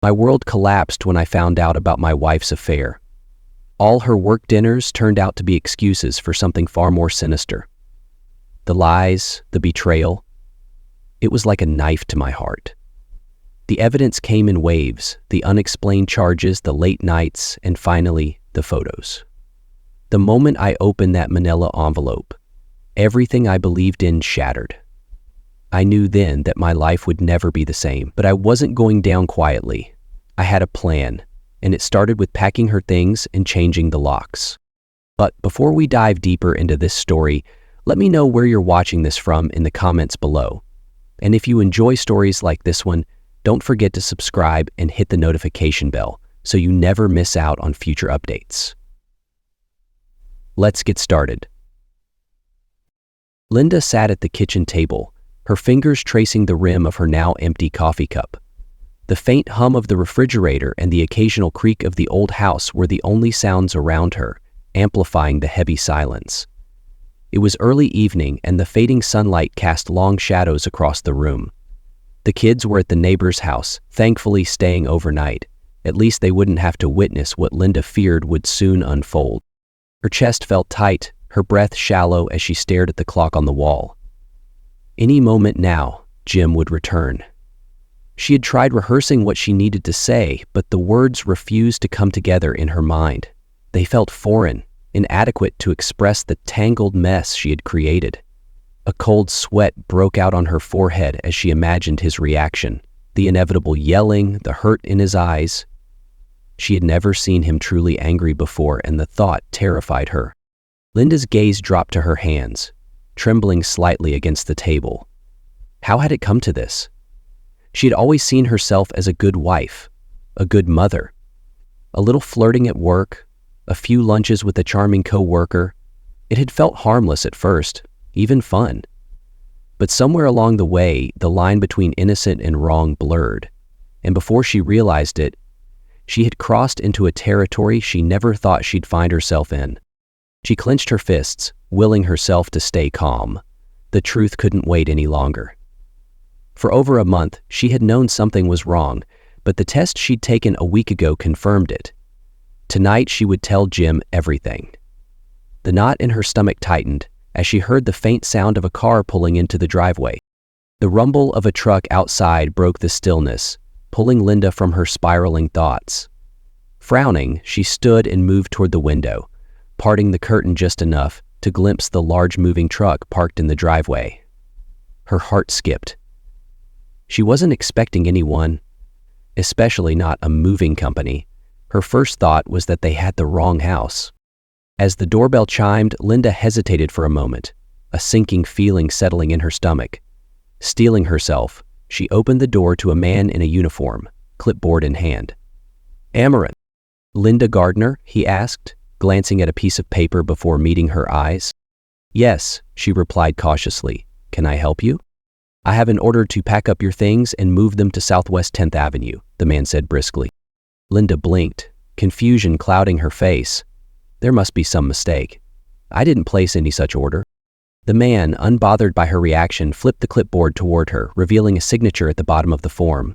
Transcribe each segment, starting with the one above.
My world collapsed when I found out about my wife's affair. All her work dinners turned out to be excuses for something far more sinister. The lies, the betrayal. It was like a knife to my heart. The evidence came in waves, the unexplained charges, the late nights, and finally, the photos. The moment I opened that manila envelope, everything I believed in shattered. I knew then that my life would never be the same, but I wasn't going down quietly. I had a plan, and it started with packing her things and changing the locks. But before we dive deeper into this story, let me know where you're watching this from in the comments below. And if you enjoy stories like this one, don't forget to subscribe and hit the notification bell so you never miss out on future updates. Let's get started. Linda sat at the kitchen table, her fingers tracing the rim of her now empty coffee cup. The faint hum of the refrigerator and the occasional creak of the old house were the only sounds around her, amplifying the heavy silence. It was early evening and the fading sunlight cast long shadows across the room. The kids were at the neighbor's house, thankfully staying overnight. At least they wouldn't have to witness what Linda feared would soon unfold. Her chest felt tight, her breath shallow as she stared at the clock on the wall. Any moment now, Jim would return. She had tried rehearsing what she needed to say, but the words refused to come together in her mind. They felt foreign, inadequate to express the tangled mess she had created. A cold sweat broke out on her forehead as she imagined his reaction, the inevitable yelling, the hurt in his eyes. She had never seen him truly angry before, and the thought terrified her. Linda's gaze dropped to her hands, trembling slightly against the table. How had it come to this? She had always seen herself as a good wife, a good mother. A little flirting at work, a few lunches with a charming co-worker. It had felt harmless at first, even fun. But somewhere along the way, the line between innocent and wrong blurred, and before she realized it, she had crossed into a territory she never thought she'd find herself in. She clenched her fists, willing herself to stay calm. The truth couldn't wait any longer. For over a month, she had known something was wrong, but the test she'd taken a week ago confirmed it. Tonight, she would tell Jim everything. The knot in her stomach tightened as she heard the faint sound of a car pulling into the driveway. The rumble of a truck outside broke the stillness, pulling Linda from her spiraling thoughts. Frowning, she stood and moved toward the window, parting the curtain just enough to glimpse the large moving truck parked in the driveway. Her heart skipped. She wasn't expecting anyone, especially not a moving company. Her first thought was that they had the wrong house. As the doorbell chimed, Linda hesitated for a moment, a sinking feeling settling in her stomach. Steeling herself, she opened the door to a man in a uniform, clipboard in hand. "Amaranth, Linda Gardner?" he asked, glancing at a piece of paper before meeting her eyes. "Yes," she replied cautiously. "Can I help you?" "I have an order to pack up your things and move them to Southwest 10th Avenue, the man said briskly. Linda blinked, confusion clouding her face. There must be some mistake. I didn't place any such order. The man, unbothered by her reaction, flipped the clipboard toward her, revealing a signature at the bottom of the form.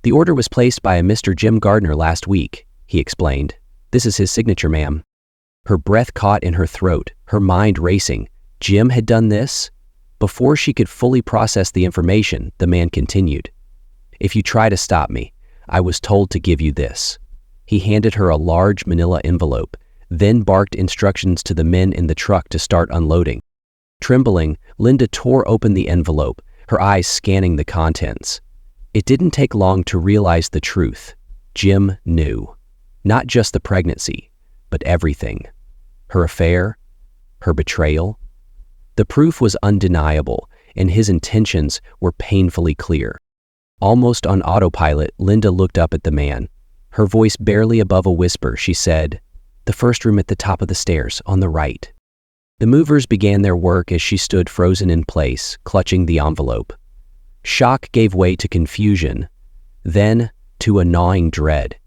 "The order was placed by a Mr. Jim Gardner last week," he explained. "This is his signature, ma'am." Her breath caught in her throat, her mind racing. Jim had done this? Before she could fully process the information, the man continued. "If you try to stop me, I was told to give you this." He handed her a large manila envelope, then barked instructions to the men in the truck to start unloading. Trembling, Linda tore open the envelope, her eyes scanning the contents. It didn't take long to realize the truth. Jim knew. Not just the pregnancy, but everything. Her affair, her betrayal. The proof was undeniable, and his intentions were painfully clear. Almost on autopilot, Linda looked up at the man. Her voice barely above a whisper, she said, "The first room at the top of the stairs, on the right." The movers began their work as she stood frozen in place, clutching the envelope. Shock gave way to confusion, then to a gnawing dread.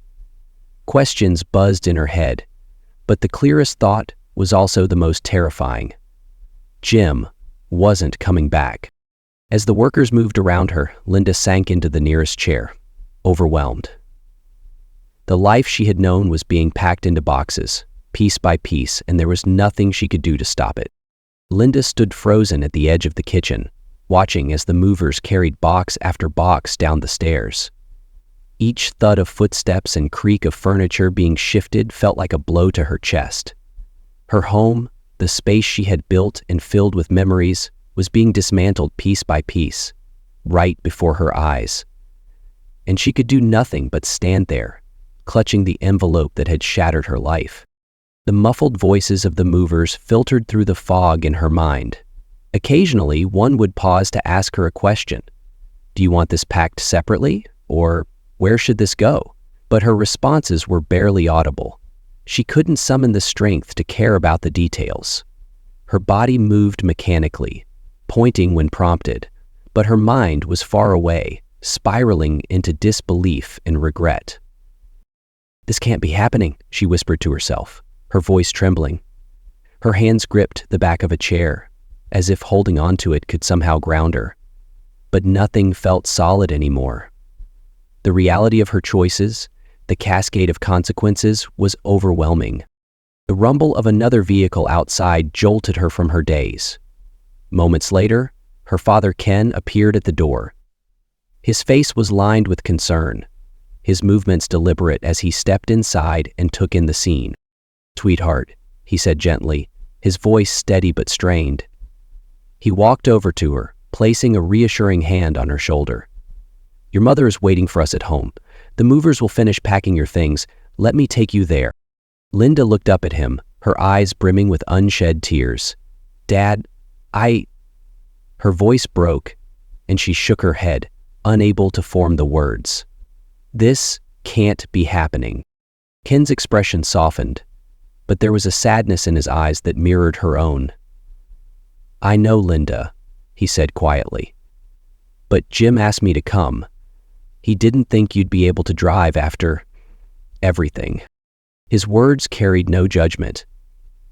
Questions buzzed in her head, but the clearest thought was also the most terrifying. Jim wasn't coming back. As the workers moved around her, Linda sank into the nearest chair. overwhelmed. The life she had known was being packed into boxes, piece by piece, and there was nothing she could do to stop it. Linda stood frozen at the edge of the kitchen, watching as the movers carried box after box down the stairs. Each thud of footsteps and creak of furniture being shifted felt like a blow to her chest. Her home, the space she had built and filled with memories, was being dismantled piece by piece, right before her eyes. And she could do nothing but stand there, clutching the envelope that had shattered her life. The muffled voices of the movers filtered through the fog in her mind. Occasionally, one would pause to ask her a question. Do you want this packed separately? Or where should this go? But her responses were barely audible. She couldn't summon the strength to care about the details. Her body moved mechanically, pointing when prompted, but her mind was far away, spiraling into disbelief and regret. This can't be happening, she whispered to herself, her voice trembling. Her hands gripped the back of a chair, as if holding onto it could somehow ground her. But nothing felt solid anymore. The reality of her choices, the cascade of consequences, was overwhelming. The rumble of another vehicle outside jolted her from her daze. Moments later, her father Ken appeared at the door. His face was lined with concern, his movements deliberate as he stepped inside and took in the scene. "Sweetheart," he said gently, his voice steady but strained. He walked over to her, placing a reassuring hand on her shoulder. "Your mother is waiting for us at home. The movers will finish packing your things. Let me take you there." Linda looked up at him, her eyes brimming with unshed tears. "Dad, Her voice broke, and she shook her head, unable to form the words. "This can't be happening." Ken's expression softened, but there was a sadness in his eyes that mirrored her own. "I know, Linda," he said quietly. "But Jim asked me to come. He didn't think you'd be able to drive after everything." His words carried no judgment,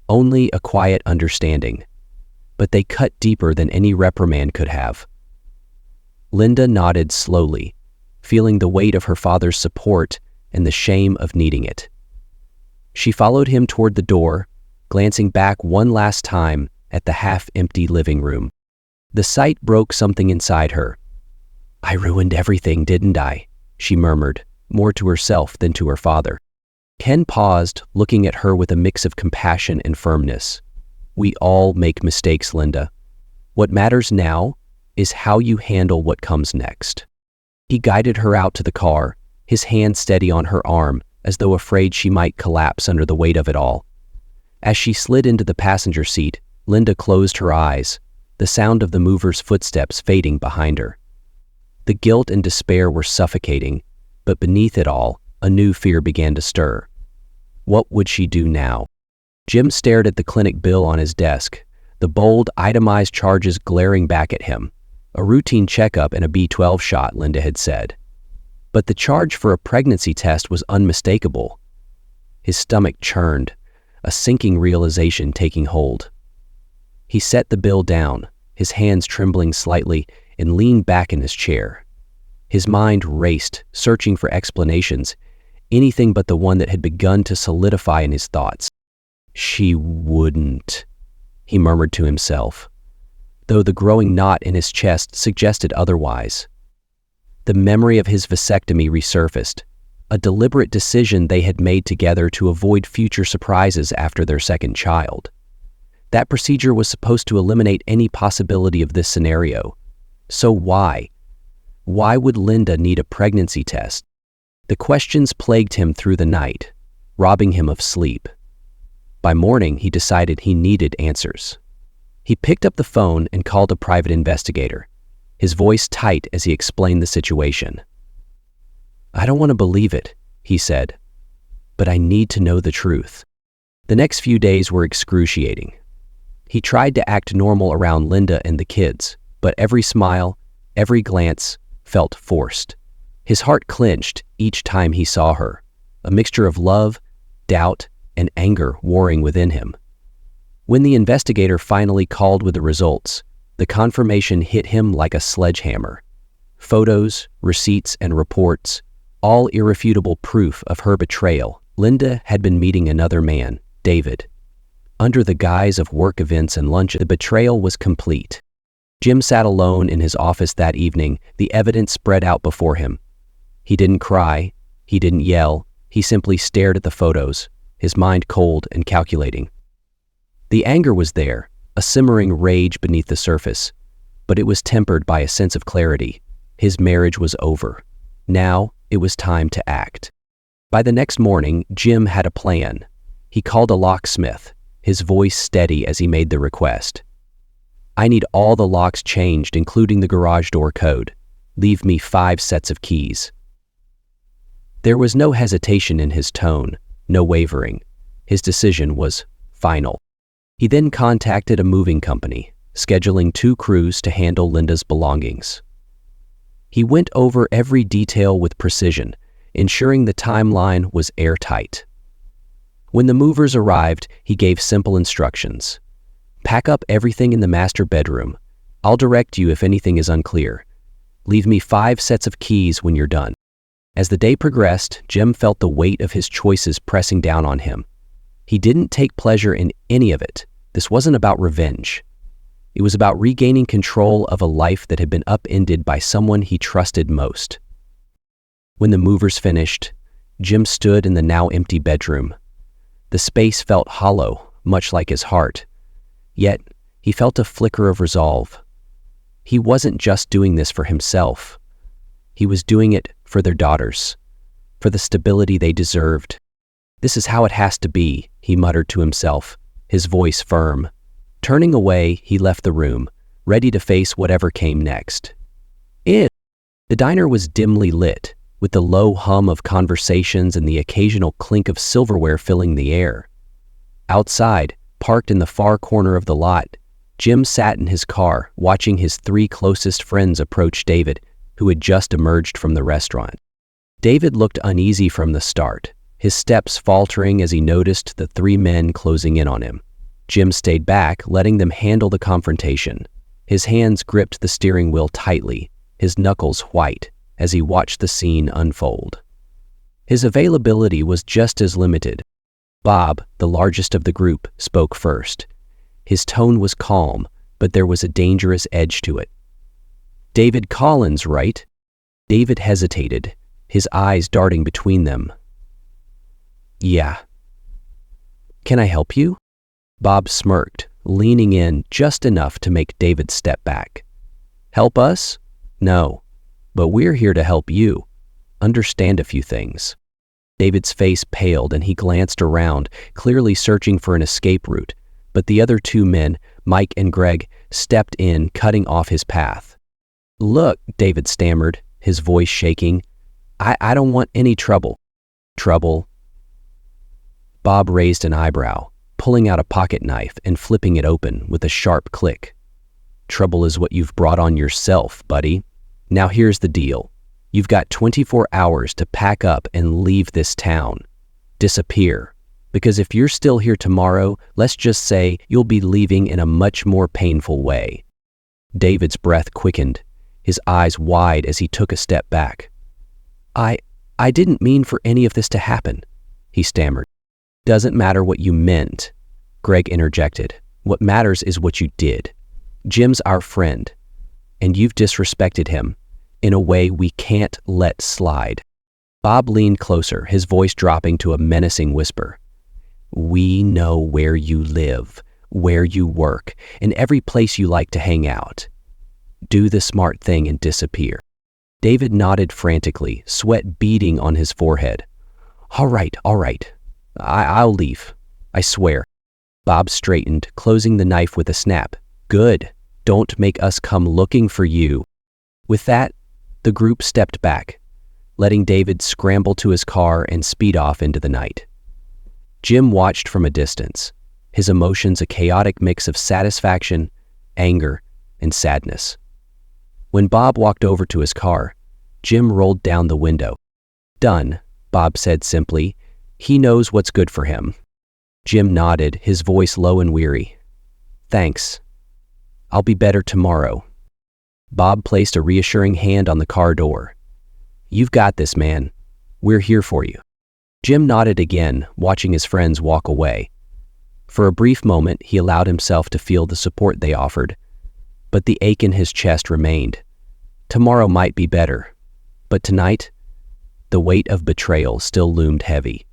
only a quiet understanding, but they cut deeper than any reprimand could have. Linda nodded slowly, feeling the weight of her father's support and the shame of needing it. She followed him toward the door, glancing back one last time at the half-empty living room. The sight broke something inside her. "I ruined everything, didn't I?" she murmured, more to herself than to her father. Ken paused, looking at her with a mix of compassion and firmness. "We all make mistakes, Linda. What matters now is how you handle what comes next." He guided her out to the car, his hand steady on her arm, as though afraid she might collapse under the weight of it all. As she slid into the passenger seat, Linda closed her eyes, the sound of the mover's footsteps fading behind her. The guilt and despair were suffocating, but beneath it all, a new fear began to stir. What would she do now? Jim stared at the clinic bill on his desk, the bold, itemized charges glaring back at him. A routine checkup and a B12 shot, Linda had said. But the charge for a pregnancy test was unmistakable. His stomach churned, a sinking realization taking hold. He set the bill down, his hands trembling slightly, and leaned back in his chair. His mind raced, searching for explanations, anything but the one that had begun to solidify in his thoughts. "She wouldn't," he murmured to himself, though the growing knot in his chest suggested otherwise. The memory of his vasectomy resurfaced, a deliberate decision they had made together to avoid future surprises after their second child. That procedure was supposed to eliminate any possibility of this scenario. So why? Why would Linda need a pregnancy test? The questions plagued him through the night, robbing him of sleep. By morning, he decided he needed answers. He picked up the phone and called a private investigator, his voice tight as he explained the situation. "I don't want to believe it," he said, "but I need to know the truth." The next few days were excruciating. He tried to act normal around Linda and the kids, but every smile, every glance felt forced. His heart clenched each time he saw her, a mixture of love, doubt, and anger warring within him. When the investigator finally called with the results, the confirmation hit him like a sledgehammer. Photos, receipts, and reports, all irrefutable proof of her betrayal. Linda had been meeting another man, David. Under the guise of work events and lunch, the betrayal was complete. Jim sat alone in his office that evening, the evidence spread out before him. He didn't cry, he didn't yell, he simply stared at the photos, his mind cold and calculating. The anger was there, a simmering rage beneath the surface, but it was tempered by a sense of clarity. His marriage was over. Now it was time to act. By the next morning, Jim had a plan. He called a locksmith, his voice steady as he made the request. "I need all the locks changed, including the garage door code. Leave me 5 sets of keys." There was no hesitation in his tone, no wavering. His decision was final. He then contacted a moving company, scheduling 2 crews to handle Linda's belongings. He went over every detail with precision, ensuring the timeline was airtight. When the movers arrived, he gave simple instructions. "Pack up everything in the master bedroom. I'll direct you if anything is unclear. Leave me 5 sets of keys when you're done." As the day progressed, Jim felt the weight of his choices pressing down on him. He didn't take pleasure in any of it. This wasn't about revenge. It was about regaining control of a life that had been upended by someone he trusted most. When the movers finished, Jim stood in the now empty bedroom. The space felt hollow, much like his heart. Yet, he felt a flicker of resolve. He wasn't just doing this for himself. He was doing it for their daughters, for the stability they deserved. "This is how it has to be," he muttered to himself, his voice firm. Turning away, he left the room, ready to face whatever came next. The diner was dimly lit, with the low hum of conversations and the occasional clink of silverware filling the air. Outside, parked in the far corner of the lot, Jim sat in his car, watching his 3 closest friends approach David, who had just emerged from the restaurant. David looked uneasy from the start, his steps faltering as he noticed the 3 men closing in on him. Jim stayed back, letting them handle the confrontation. His hands gripped the steering wheel tightly, his knuckles white, as he watched the scene unfold. His availability was just as limited. Bob, the largest of the group, spoke first. His tone was calm, but there was a dangerous edge to it. "David Collins, right?" David hesitated, his eyes darting between them. "Yeah." "Can I help you?" Bob smirked, leaning in just enough to make David step back. "Help us? No, but we're here to help you. Understand a few things." David's face paled and he glanced around, clearly searching for an escape route, but the other 2 men, Mike and Greg, stepped in, cutting off his path. "Look," David stammered, his voice shaking, I don't want any trouble." "Trouble?" Bob raised an eyebrow, pulling out a pocket knife and flipping it open with a sharp click. "Trouble is what you've brought on yourself, buddy. Now here's the deal. You've got 24 hours to pack up and leave this town. Disappear. Because if you're still here tomorrow, let's just say you'll be leaving in a much more painful way." David's breath quickened, his eyes wide as he took a step back. I didn't mean for any of this to happen," he stammered. "Doesn't matter what you meant," Greg interjected. "What matters is what you did. Jim's our friend, and you've disrespected him in a way we can't let slide." Bob leaned closer, his voice dropping to a menacing whisper. "We know where you live, where you work, and every place you like to hang out. Do the smart thing and disappear." David nodded frantically, sweat beading on his forehead. All right. I'll leave. I swear." Bob straightened, closing the knife with a snap. "Good. Don't make us come looking for you." With that, the group stepped back, letting David scramble to his car and speed off into the night. Jim watched from a distance, his emotions a chaotic mix of satisfaction, anger, and sadness. When Bob walked over to his car, Jim rolled down the window. "Done," Bob said simply. "He knows what's good for him." Jim nodded, his voice low and weary. "Thanks. I'll be better tomorrow." Bob placed a reassuring hand on the car door. "You've got this, man. We're here for you." Jim nodded again, watching his friends walk away. For a brief moment, he allowed himself to feel the support they offered, but the ache in his chest remained. Tomorrow might be better, but tonight, the weight of betrayal still loomed heavy.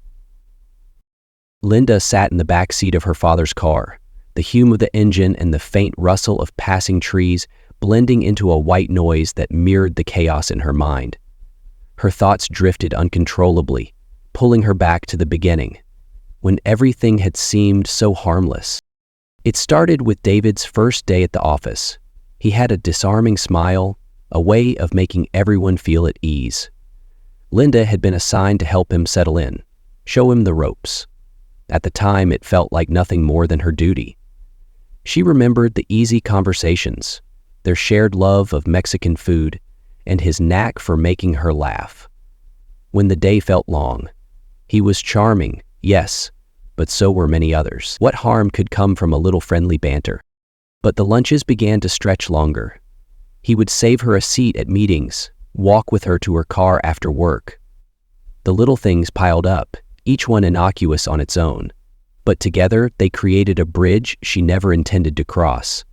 Linda sat in the back seat of her father's car, the hum of the engine and the faint rustle of passing trees blending into a white noise that mirrored the chaos in her mind. Her thoughts drifted uncontrollably, pulling her back to the beginning, when everything had seemed so harmless. It started with David's first day at the office. He had a disarming smile, a way of making everyone feel at ease. Linda had been assigned to help him settle in, show him the ropes. At the time, it felt like nothing more than her duty. She remembered the easy conversations, their shared love of Mexican food, and his knack for making her laugh. When the day felt long, he was charming, yes, but so were many others. What harm could come from a little friendly banter? But the lunches began to stretch longer. He would save her a seat at meetings, walk with her to her car after work. The little things piled up, each one innocuous on its own, but together they created a bridge she never intended to cross.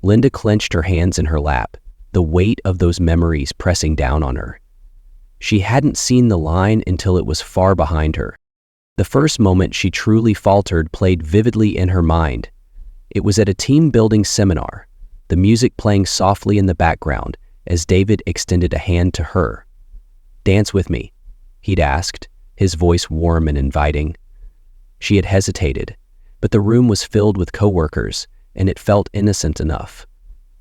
Linda clenched her hands in her lap, the weight of those memories pressing down on her. She hadn't seen the line until it was far behind her. The first moment she truly faltered played vividly in her mind. It was at a team-building seminar, the music playing softly in the background as David extended a hand to her. "Dance with me," he'd asked, his voice warm and inviting. She had hesitated, but the room was filled with coworkers, and it felt innocent enough.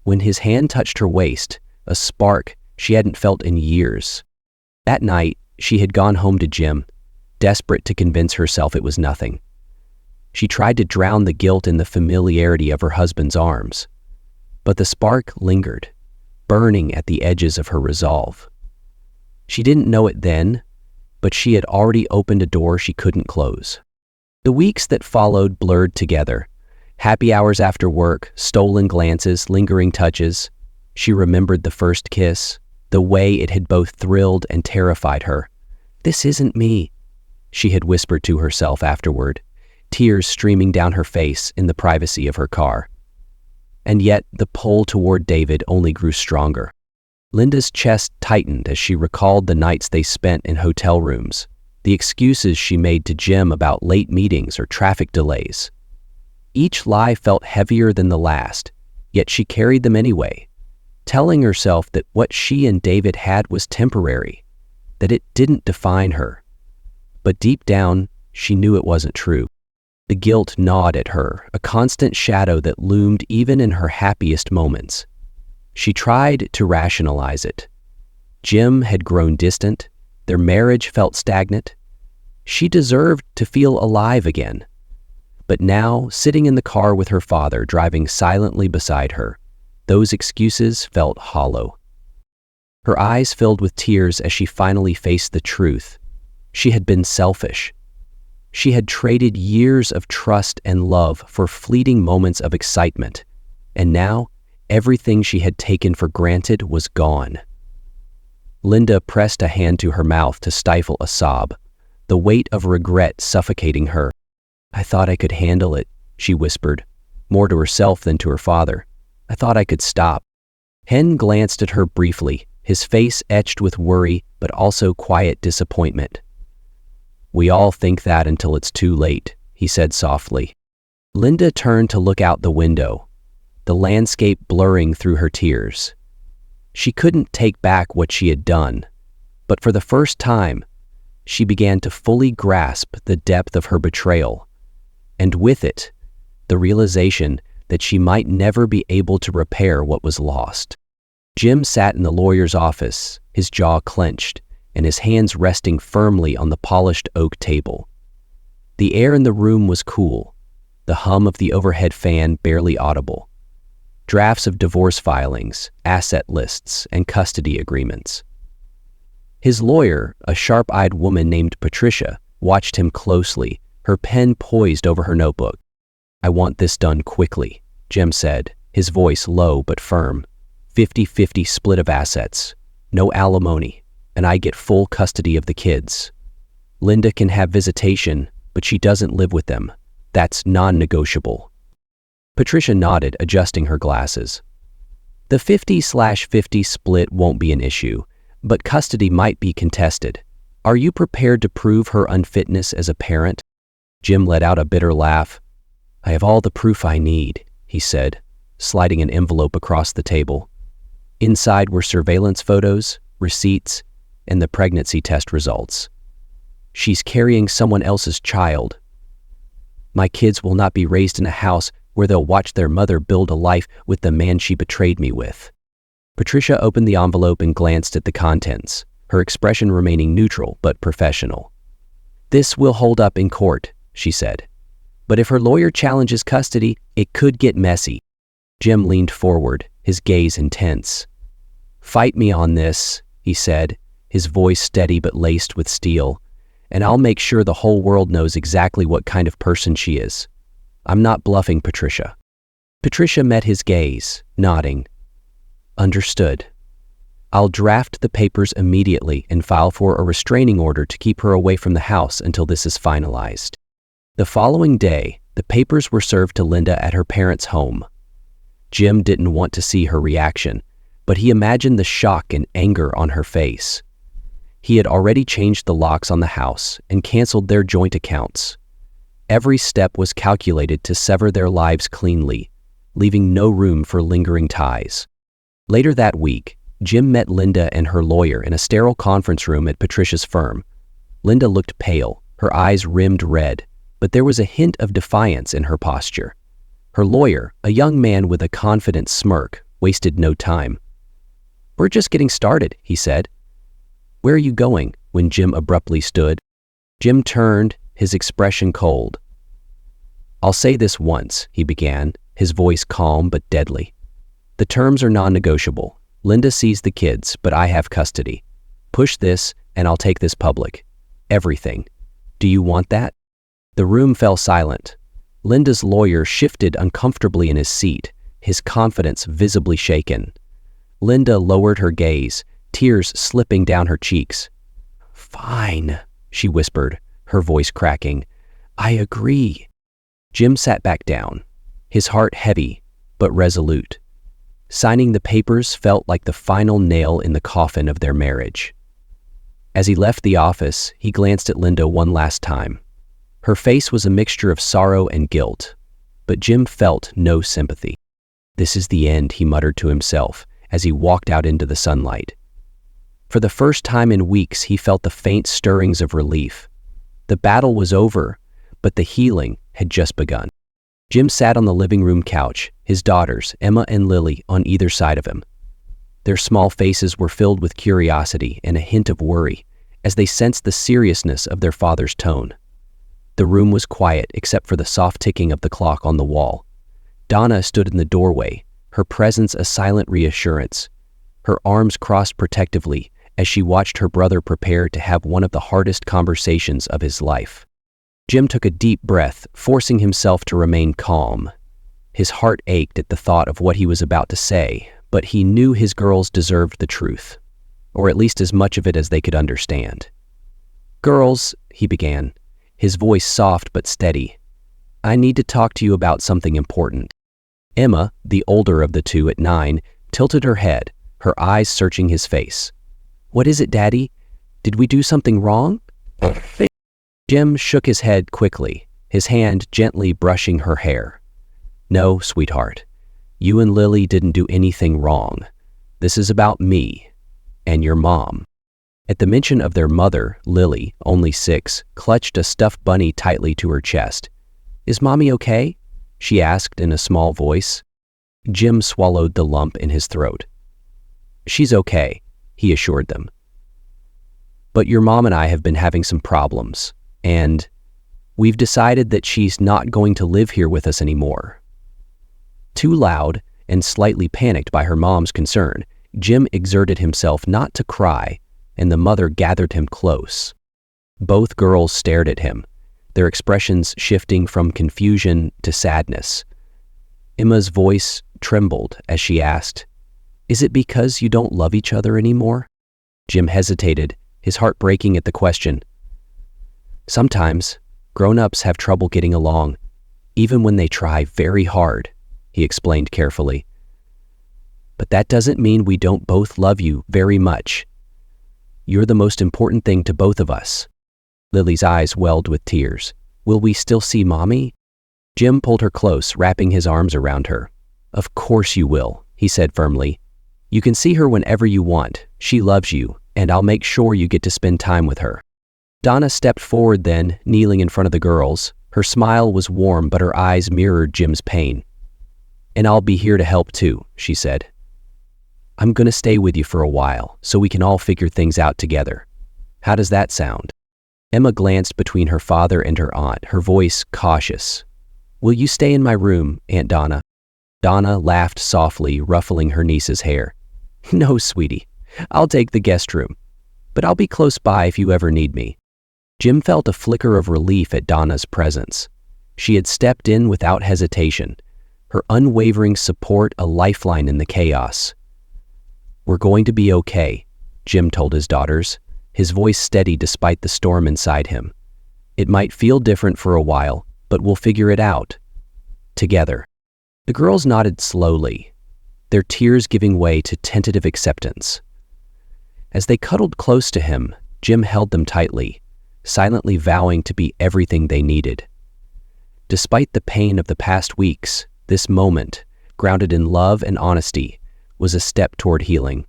When his hand touched her waist, a spark she hadn't felt in years. That night, she had gone home to Jim, desperate to convince herself it was nothing. She tried to drown the guilt in the familiarity of her husband's arms, but the spark lingered, burning at the edges of her resolve. She didn't know it then, but she had already opened a door she couldn't close. The weeks that followed blurred together. Happy hours after work, stolen glances, lingering touches. She remembered the first kiss, the way it had both thrilled and terrified her. "This isn't me," she had whispered to herself afterward, tears streaming down her face in the privacy of her car. And yet the pull toward David only grew stronger. Linda's chest tightened as she recalled the nights they spent in hotel rooms, the excuses she made to Jim about late meetings or traffic delays. Each lie felt heavier than the last, yet she carried them anyway, telling herself that what she and David had was temporary, that it didn't define her. But deep down, she knew it wasn't true. The guilt gnawed at her, a constant shadow that loomed even in her happiest moments. She tried to rationalize it. Jim had grown distant, their marriage felt stagnant. She deserved to feel alive again. But now, sitting in the car with her father driving silently beside her, those excuses felt hollow. Her eyes filled with tears as she finally faced the truth. She had been selfish. She had traded years of trust and love for fleeting moments of excitement, and now everything she had taken for granted was gone. Linda pressed a hand to her mouth to stifle a sob, the weight of regret suffocating her. "I thought I could handle it," she whispered, more to herself than to her father. "I thought I could stop." Hen glanced at her briefly, his face etched with worry but also quiet disappointment. "We all think that until it's too late," he said softly. Linda turned to look out the window, the landscape blurring through her tears. She couldn't take back what she had done, but for the first time, she began to fully grasp the depth of her betrayal, and with it, the realization that she might never be able to repair what was lost. Jim sat in the lawyer's office, his jaw clenched, and his hands resting firmly on the polished oak table. The air in the room was cool, the hum of the overhead fan barely audible. Drafts of divorce filings, asset lists, and custody agreements. His lawyer, a sharp-eyed woman named Patricia, watched him closely, her pen poised over her notebook. "I want this done quickly," Jim said, his voice low but firm. 50-50 split of assets, no alimony, and I get full custody of the kids. Linda can have visitation, but she doesn't live with them. That's non-negotiable." Patricia nodded, adjusting her glasses. "The 50/50 split won't be an issue, but custody might be contested. Are you prepared to prove her unfitness as a parent?" Jim let out a bitter laugh. "I have all the proof I need," he said, sliding an envelope across the table. Inside were surveillance photos, receipts, and the pregnancy test results. "She's carrying someone else's child. My kids will not be raised in a house where they'll watch their mother build a life with the man she betrayed me with." Patricia opened the envelope and glanced at the contents, her expression remaining neutral but professional. "This will hold up in court," she said. "But if her lawyer challenges custody, it could get messy." Jim leaned forward, his gaze intense. "Fight me on this," he said, his voice steady but laced with steel, "and I'll make sure the whole world knows exactly what kind of person she is. I'm not bluffing, Patricia." Patricia met his gaze, nodding. "Understood. I'll draft the papers immediately and file for a restraining order to keep her away from the house until this is finalized." The following day, the papers were served to Linda at her parents' home. Jim didn't want to see her reaction, but he imagined the shock and anger on her face. He had already changed the locks on the house and canceled their joint accounts. Every step was calculated to sever their lives cleanly, leaving no room for lingering ties. Later that week, Jim met Linda and her lawyer in a sterile conference room at Patricia's firm. Linda looked pale, her eyes rimmed red, but there was a hint of defiance in her posture. Her lawyer, a young man with a confident smirk, wasted no time. "We're just getting started," he said. "Where are you going?" when Jim abruptly stood. Jim turned, his expression cold. "I'll say this once," he began, his voice calm but deadly. "The terms are non-negotiable. Linda sees the kids, but I have custody. Push this, and I'll take this public. Everything. Do you want that?" The room fell silent. Linda's lawyer shifted uncomfortably in his seat, his confidence visibly shaken. Linda lowered her gaze, tears slipping down her cheeks. "Fine," she whispered, her voice cracking. "I agree." Jim sat back down, his heart heavy but resolute. Signing the papers felt like the final nail in the coffin of their marriage. As he left the office, he glanced at Linda one last time. Her face was a mixture of sorrow and guilt, but Jim felt no sympathy. "This is the end," he muttered to himself as he walked out into the sunlight. For the first time in weeks, he felt the faint stirrings of relief. The battle was over, but the healing had just begun. Jim sat on the living room couch, his daughters, Emma and Lily, on either side of him. Their small faces were filled with curiosity and a hint of worry as they sensed the seriousness of their father's tone. The room was quiet except for the soft ticking of the clock on the wall. Donna stood in the doorway, her presence a silent reassurance. Her arms crossed protectively as she watched her brother prepare to have one of the hardest conversations of his life. Jim took a deep breath, forcing himself to remain calm. His heart ached at the thought of what he was about to say, but he knew his girls deserved the truth, or at least as much of it as they could understand. "Girls," he began, his voice soft but steady, "I need to talk to you about something important." Emma, the older of the two at 9, tilted her head, her eyes searching his face. "What is it, Daddy? Did we do something wrong?" Jim shook his head quickly, his hand gently brushing her hair. "No, sweetheart. You and Lily didn't do anything wrong. This is about me and your mom." At the mention of their mother, Lily, only 6, clutched a stuffed bunny tightly to her chest. "Is Mommy okay?" she asked in a small voice. Jim swallowed the lump in his throat. "She's okay," he assured them. "But your mom and I have been having some problems, and we've decided that she's not going to live here with us anymore." Too loud and slightly panicked by her mom's concern, Jim exerted himself not to cry, and the mother gathered him close. Both girls stared at him, their expressions shifting from confusion to sadness. Emma's voice trembled as she asked, "Is it because you don't love each other anymore?" Jim hesitated, his heart breaking at the question. Sometimes, grown-ups have trouble getting along, even when they try very hard, he explained carefully. But that doesn't mean we don't both love you very much. You're the most important thing to both of us. Lily's eyes welled with tears. Will we still see Mommy? Jim pulled her close, wrapping his arms around her. Of course you will, he said firmly. You can see her whenever you want. She loves you, and I'll make sure you get to spend time with her. Donna stepped forward then, kneeling in front of the girls. Her smile was warm, but her eyes mirrored Jim's pain. And I'll be here to help too, she said. I'm going to stay with you for a while, so we can all figure things out together. How does that sound? Emma glanced between her father and her aunt, her voice cautious. Will you stay in my room, Aunt Donna? Donna laughed softly, ruffling her niece's hair. No, sweetie. I'll take the guest room. But I'll be close by if you ever need me. Jim felt a flicker of relief at Donna's presence. She had stepped in without hesitation, her unwavering support a lifeline in the chaos. We're going to be okay, Jim told his daughters, his voice steady despite the storm inside him. It might feel different for a while, but we'll figure it out. Together. The girls nodded slowly, their tears giving way to tentative acceptance. As they cuddled close to him, Jim held them tightly, silently vowing to be everything they needed. Despite the pain of the past weeks, this moment, grounded in love and honesty, was a step toward healing.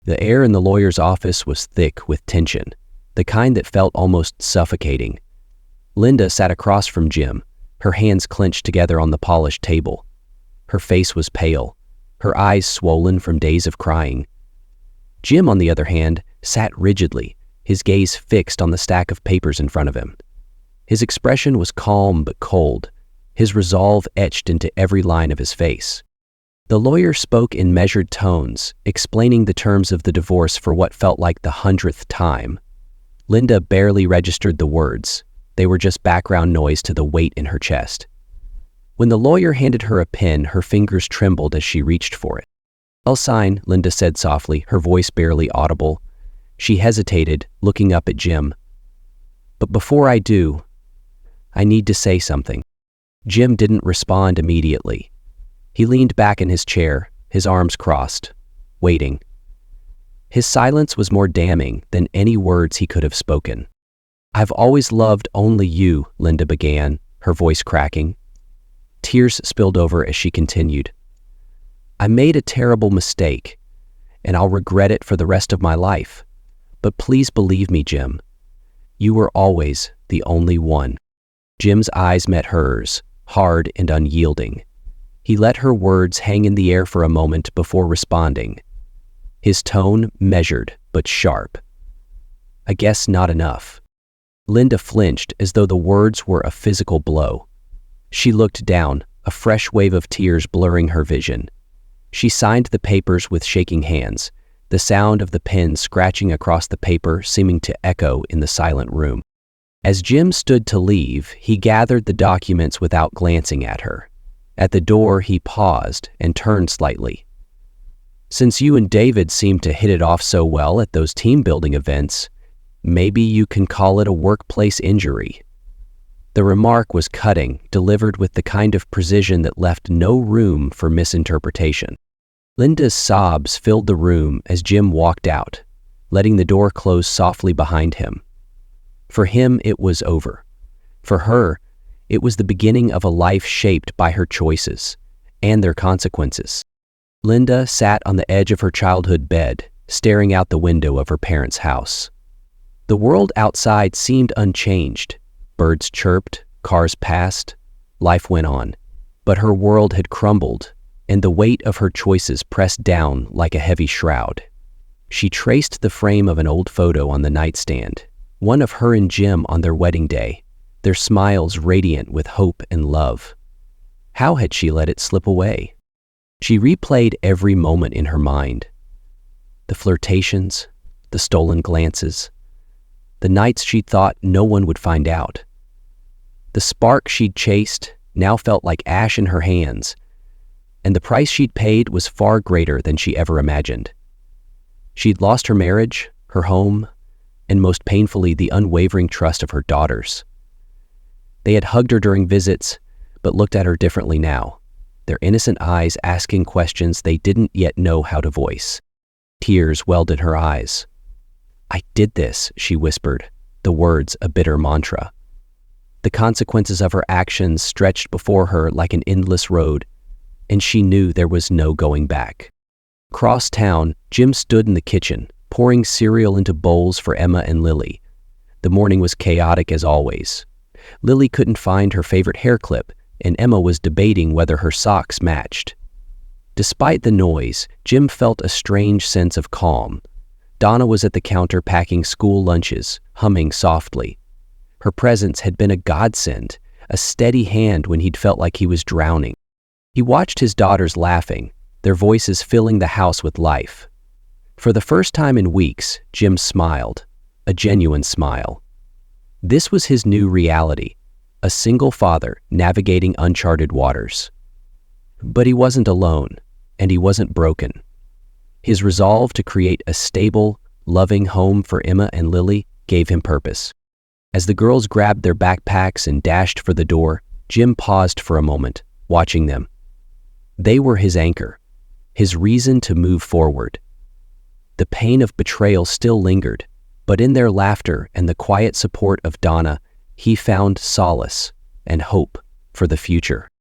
The air in the lawyer's office was thick with tension, the kind that felt almost suffocating. Linda sat across from Jim, her hands clenched together on the polished table. Her face was pale, her eyes swollen from days of crying. Jim, on the other hand, sat rigidly, his gaze fixed on the stack of papers in front of him. His expression was calm but cold, his resolve etched into every line of his face. The lawyer spoke in measured tones, explaining the terms of the divorce for what felt like the 100th time. Linda barely registered the words. They were just background noise to the weight in her chest. When the lawyer handed her a pen, her fingers trembled as she reached for it. I'll sign, Linda said softly, her voice barely audible. She hesitated, looking up at Jim. But before I do, I need to say something. Jim didn't respond immediately. He leaned back in his chair, his arms crossed, waiting. His silence was more damning than any words he could have spoken. I've always loved only you, Linda began, her voice cracking. Tears spilled over as she continued. I made a terrible mistake, and I'll regret it for the rest of my life. But please believe me, Jim. You were always the only one. Jim's eyes met hers, hard and unyielding. He let her words hang in the air for a moment before responding. His tone measured but sharp. I guess not enough. Linda flinched as though the words were a physical blow. She looked down, a fresh wave of tears blurring her vision. She signed the papers with shaking hands, the sound of the pen scratching across the paper seeming to echo in the silent room. As Jim stood to leave, he gathered the documents without glancing at her. At the door, he paused and turned slightly. Since you and David seemed to hit it off so well at those team-building events, maybe you can call it a workplace injury. The remark was cutting, delivered with the kind of precision that left no room for misinterpretation. Linda's sobs filled the room as Jim walked out, letting the door close softly behind him. For him, it was over. For her, it was the beginning of a life shaped by her choices and their consequences. Linda sat on the edge of her childhood bed, staring out the window of her parents' house. The world outside seemed unchanged. Birds chirped, cars passed, life went on. But her world had crumbled, and the weight of her choices pressed down like a heavy shroud. She traced the frame of an old photo on the nightstand, one of her and Jim on their wedding day, their smiles radiant with hope and love. How had she let it slip away? She replayed every moment in her mind. The flirtations, the stolen glances, the nights she thought no one would find out. The spark she'd chased now felt like ash in her hands, and the price she'd paid was far greater than she ever imagined. She'd lost her marriage, her home, and most painfully, the unwavering trust of her daughters. They had hugged her during visits, but looked at her differently now, their innocent eyes asking questions they didn't yet know how to voice. Tears welled in her eyes. "I did this," she whispered, the words a bitter mantra. The consequences of her actions stretched before her like an endless road, and she knew there was no going back. Across town, Jim stood in the kitchen, pouring cereal into bowls for Emma and Lily. The morning was chaotic as always. Lily couldn't find her favorite hair clip, and Emma was debating whether her socks matched. Despite the noise, Jim felt a strange sense of calm. Donna was at the counter packing school lunches, humming softly. Her presence had been a godsend, a steady hand when he'd felt like he was drowning. He watched his daughters laughing, their voices filling the house with life. For the first time in weeks, Jim smiled, a genuine smile. This was his new reality, a single father navigating uncharted waters. But he wasn't alone, and he wasn't broken. His resolve to create a stable, loving home for Emma and Lily gave him purpose. As the girls grabbed their backpacks and dashed for the door, Jim paused for a moment, watching them. They were his anchor, his reason to move forward. The pain of betrayal still lingered, but in their laughter and the quiet support of Donna, he found solace and hope for the future.